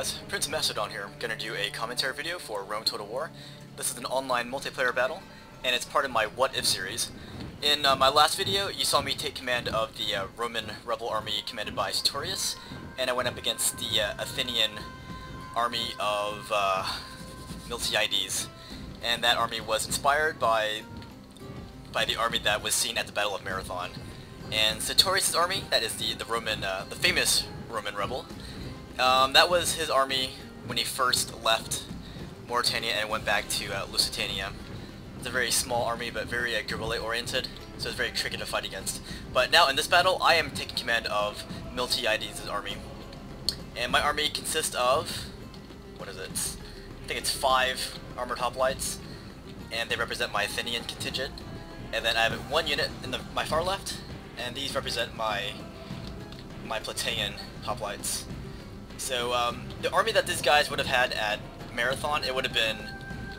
guys, PrinceofMacedon here. I'm gonna do a commentary video for Rome Total War. This is an online multiplayer battle, and it's part of my What If series. In my last video, you saw me take command of the Roman rebel army commanded by Sertorius, and I went up against the Athenian army of Miltiades, and that army was inspired by the army that was seen at the Battle of Marathon. And Sertorius' army, that is the Roman, the famous Roman rebel. That was his army when he first left Mauritania and went back to Lusitania. It's a very small army, but very guerrilla-oriented, so it's very tricky to fight against. But now in this battle, I am taking command of Miltiades' army. And my army consists of, what is it? I think it's 5 armored hoplites, and they represent my Athenian contingent. And then I have one unit in my far left, and these represent my Plataean hoplites. So the army that these guys would have had at Marathon, it would have been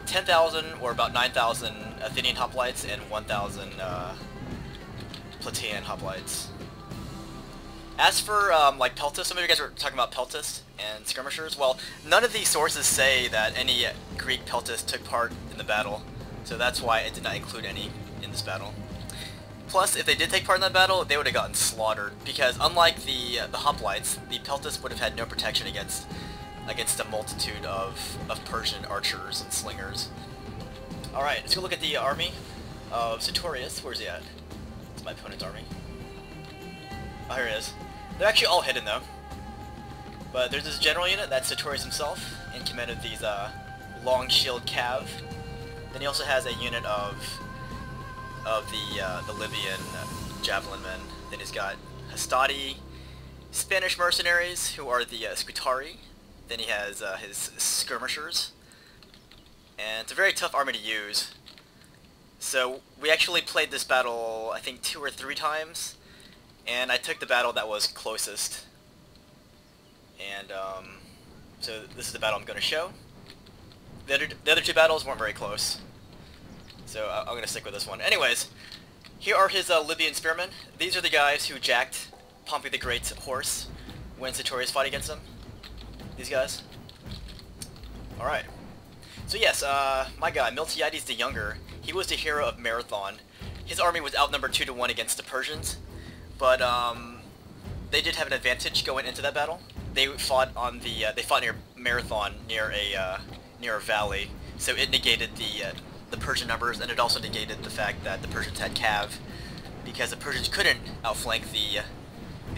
10,000 or about 9,000 Athenian hoplites and 1,000 Plataean hoplites. As for like peltasts, some of you guys were talking about peltasts and skirmishers. Well, none of these sources say that any Greek peltasts took part in the battle, so that's why it did not include any in this battle. Plus, if they did take part in that battle, they would have gotten slaughtered, because unlike the hoplites, the peltasts would have had no protection against a multitude of Persian archers and slingers. Alright, let's go look at the army of Sertorius. Where's he at? It's my opponent's army. Oh, here he is. They're actually all hidden though. But there's this general unit, that's Sertorius himself, in command of these long shield cav. Then he also has a unit of the Libyan javelin men. Then he's got Hastati, Spanish mercenaries, who are the Scutari. Then he has his skirmishers. And it's a very tough army to use. So we actually played this battle, I think 2 or 3 times, and I took the battle that was closest. And so this is the battle I'm going to show. The other 2 battles weren't very close, so I'm going to stick with this one. Anyways, here are his Libyan spearmen. These are the guys who jacked Pompey the Great's horse when Sertorius fought against him. These guys. Alright. So yes, my guy, Miltiades the Younger, he was the hero of Marathon. His army was outnumbered 2 to 1 against the Persians, but they did have an advantage going into that battle. They fought on the they fought near Marathon, near a valley, so it negated the Persian numbers, and it also negated the fact that the Persians had cav, because the Persians couldn't outflank the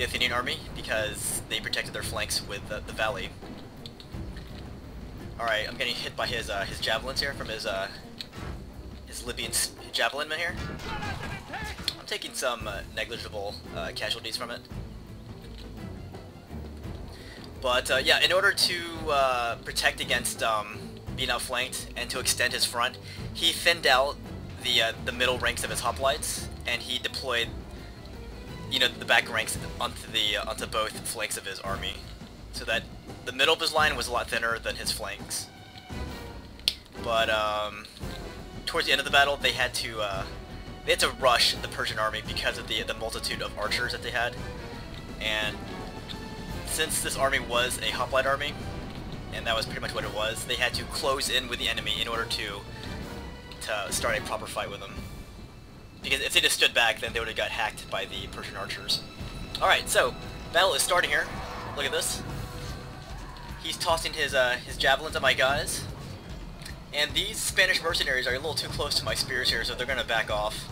Athenian army because they protected their flanks with the valley. Alright, I'm getting hit by his javelins here from his Libyan javelin men here. I'm taking some negligible casualties from it. But yeah, in order to protect against being outflanked and to extend his front, he thinned out the middle ranks of his hoplites, and he deployed, you know, the back ranks onto both flanks of his army, so that the middle of his line was a lot thinner than his flanks. But towards the end of the battle, they had to rush the Persian army because of the multitude of archers that they had, and since this army was a hoplite army, and that was pretty much what it was, they had to close in with the enemy in order to start a proper fight with them. Because if they just stood back, then they would have got hacked by the Persian archers. Alright, so, battle is starting here. Look at this. He's tossing his javelins at my guys. And these Spanish mercenaries are a little too close to my spears here, so they're going to back off.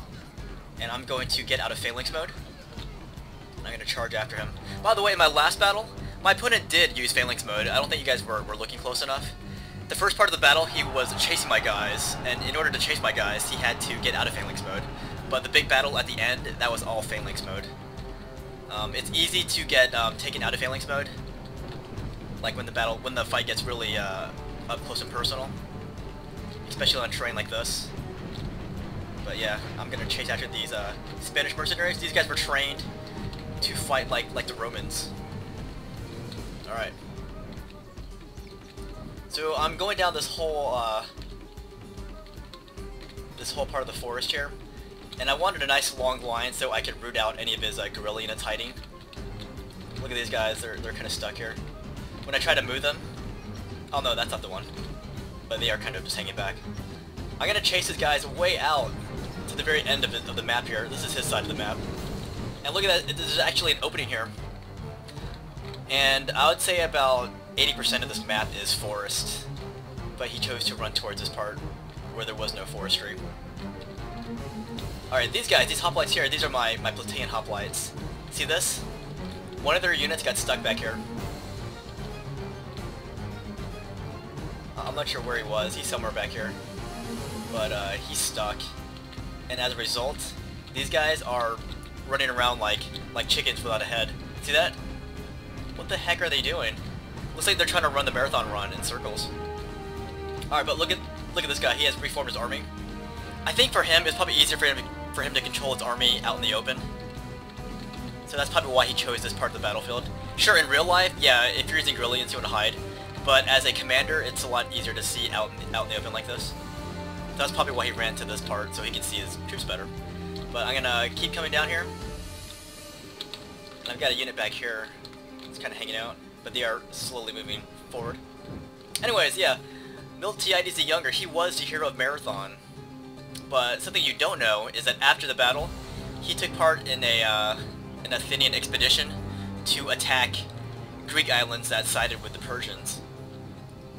And I'm going to get out of phalanx mode. And I'm going to charge after him. By the way, in my last battle, my opponent did use phalanx mode. I don't think you guys were looking close enough. The first part of the battle, he was chasing my guys, and in order to chase my guys, he had to get out of phalanx mode. But the big battle at the end, that was all phalanx mode. It's easy to get taken out of phalanx mode, like when the fight gets really up close and personal, especially on terrain like this. But yeah, I'm gonna chase after these Spanish mercenaries. These guys were trained to fight like the Romans. All right. So I'm going down this whole part of the forest here, and I wanted a nice long line so I could root out any of his guerrilla units hiding. Look at these guys, they're kind of stuck here. When I try to move them, Oh no, that's not the one. But they are kind of just hanging back. I'm gonna chase these guys way out to the very end of the map here. This is his side of the map. And look at that, there's actually an opening here. And I would say about 80% of this map is forest. But he chose to run towards this part where there was no forestry. Alright, these guys, these hoplites here, these are my Plataean hoplites. See this? One of their units got stuck back here. I'm not sure where he was, he's somewhere back here. But he's stuck. And as a result, these guys are running around like chickens without a head. See that? What the heck are they doing? Looks like they're trying to run the marathon run in circles. Alright, but look at this guy, he has reformed his army. I think for him, it's probably easier for him to control his army out in the open. So that's probably why he chose this part of the battlefield. Sure, in real life, yeah, if you're using guerrilla, you want to hide. But as a commander, it's a lot easier to see out in the open like this. So that's probably why he ran to this part, so he can see his troops better. But I'm gonna keep coming down here. And I've got a unit back here. It's kind of hanging out, but they are slowly moving forward. Anyways, yeah, Miltiades the Younger, he was the hero of Marathon. But something you don't know is that after the battle, he took part in an Athenian expedition to attack Greek islands that sided with the Persians.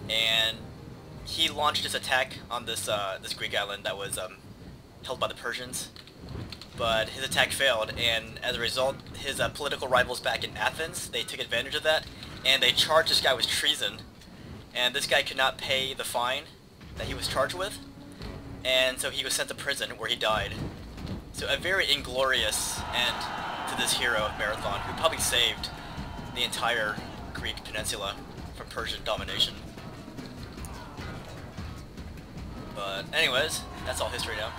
And he launched his attack on this Greek island that was held by the Persians. But his attack failed, and as a result, his political rivals back in Athens, they took advantage of that, and they charged this guy with treason. And this guy could not pay the fine that he was charged with, and so he was sent to prison where he died. So a very inglorious end to this hero of Marathon, who probably saved the entire Greek peninsula from Persian domination. But anyways, that's all history now.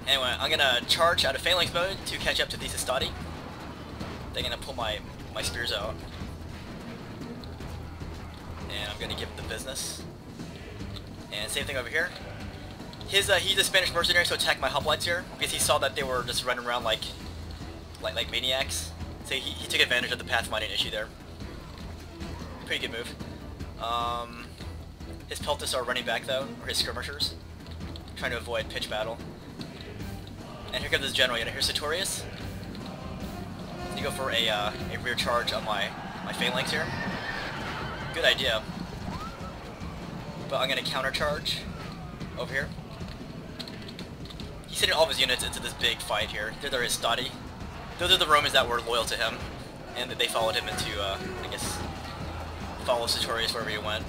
Anyway, I'm gonna charge out of phalanx mode to catch up to these Hastati. They're gonna pull my spears out. And I'm gonna give them the business. And same thing over here. He's a Spanish mercenary, so attacked my hoplites here because he saw that they were just running around like maniacs. So he took advantage of the pathfinding issue there. Pretty good move. His peltas are running back though, or his skirmishers, trying to avoid pitch battle. And here comes this general unit. Here's Sertorius. You go for a rear charge on my phalanx here. Good idea. But I'm gonna counter charge over here. He's sending all of his units into this big fight here. They're the Hastati. Those are the Romans that were loyal to him, and they followed him into, I guess, follow Sertorius wherever he went.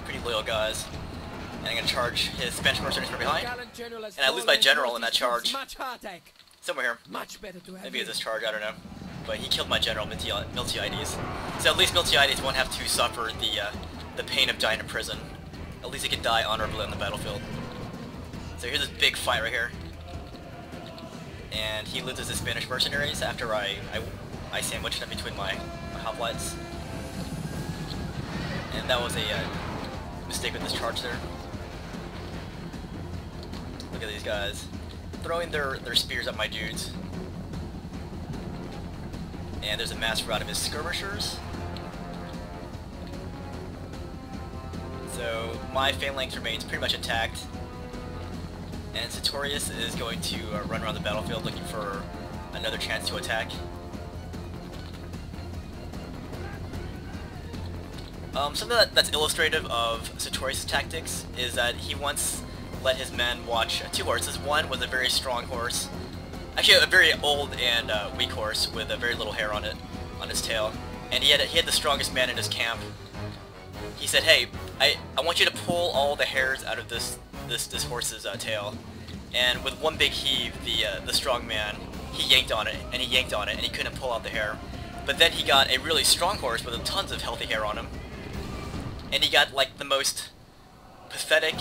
Pretty loyal guys. And I'm gonna charge his Spanish mercenaries from behind. And I lose my general in that charge. Somewhere here. Maybe it's this charge, I don't know. But he killed my general, Miltiades. So at least Miltiades won't have to suffer the pain of dying in prison. At least he can die honorably on the battlefield. So here's this big fight right here. And he loses his Spanish mercenaries after I sandwiched them between my hoplites. And that was a mistake with this charge there. Look at these guys throwing their spears at my dudes. And there's a mass rout of his skirmishers. So my phalanx remains pretty much intact. And Sertorius is going to run around the battlefield looking for another chance to attack. Something that's illustrative of Sertorius' tactics is that he once let his men watch two horses. One was a very strong horse, actually a very old and weak horse with a very little hair on it, on his tail. And he had the strongest man in his camp. He said, "Hey, I want you to pull all the hairs out of this horse's tail." And with one big heave, the strong man, he yanked on it, and he yanked on it, and he couldn't pull out the hair. But then he got a really strong horse with tons of healthy hair on him. And he got like the most pathetic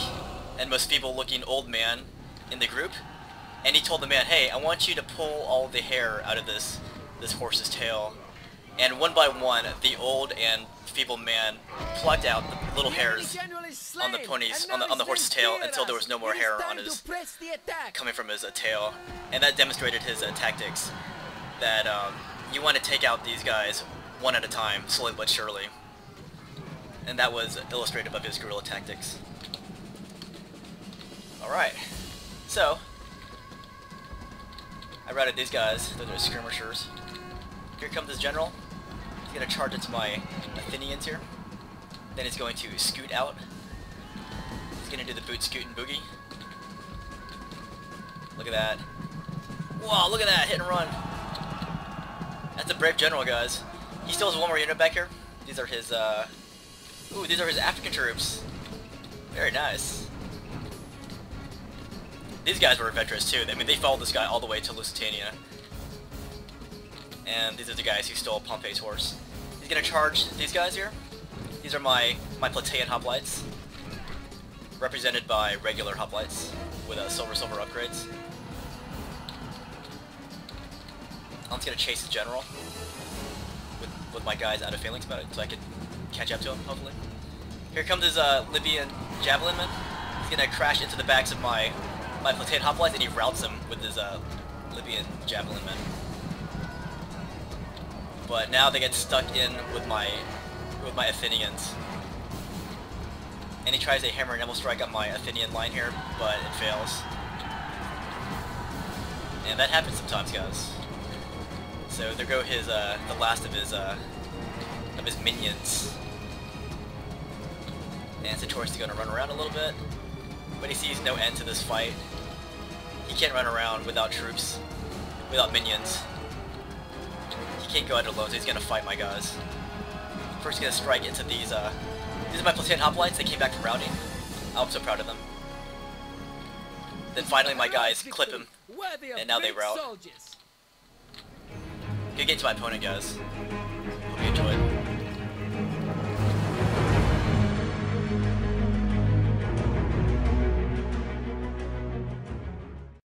and most feeble-looking old man in the group. And he told the man, "Hey, I want you to pull all the hair out of this horse's tail." And one by one, the old and feeble man plucked out the little hairs on the pony's on the horse's tail until there was no more hair on his coming from his tail. And that demonstrated his tactics. That you want to take out these guys one at a time, slowly but surely. and that was illustrative of his guerrilla tactics. Alright, so I routed these guys. Those are skirmishers. Here comes this general. He's going to charge into my Athenians here. Then he's going to scoot out. He's going to do the boot, scoot, and boogie. Look at that. Wow, look at that, hit and run. That's a brave general, guys. He still has one more unit back here. These are his, ooh, these are his African troops. Very nice. These guys were adventurous too. I mean, they followed this guy all the way to Lusitania. And these are the guys who stole Pompey's horse. He's gonna charge these guys here. These are my Plataean hoplites, represented by regular hoplites with silver upgrades. I'm just gonna chase the general with my guys out of phalanx about it, so I can catch up to him, hopefully. Here comes his Libyan javelin man. He's gonna crash into the backs of my Plataean hoplites, and he routs them with his Libyan javelin men. But now they get stuck in with my Athenians. And he tries a hammer and elbow strike on my Athenian line here, but it fails. And that happens sometimes, guys. So there go his the last of his minions. And Sertorius is going to run around a little bit, but he sees no end to this fight. He can't run around without troops, without minions. He can't go out alone, so he's going to fight my guys. First, he's going to strike into these are my Plataean hoplites. They came back from routing. I'm so proud of them. Then finally my guys clip him, and now they rout. Good game to my opponent, guys. Hope you enjoyed.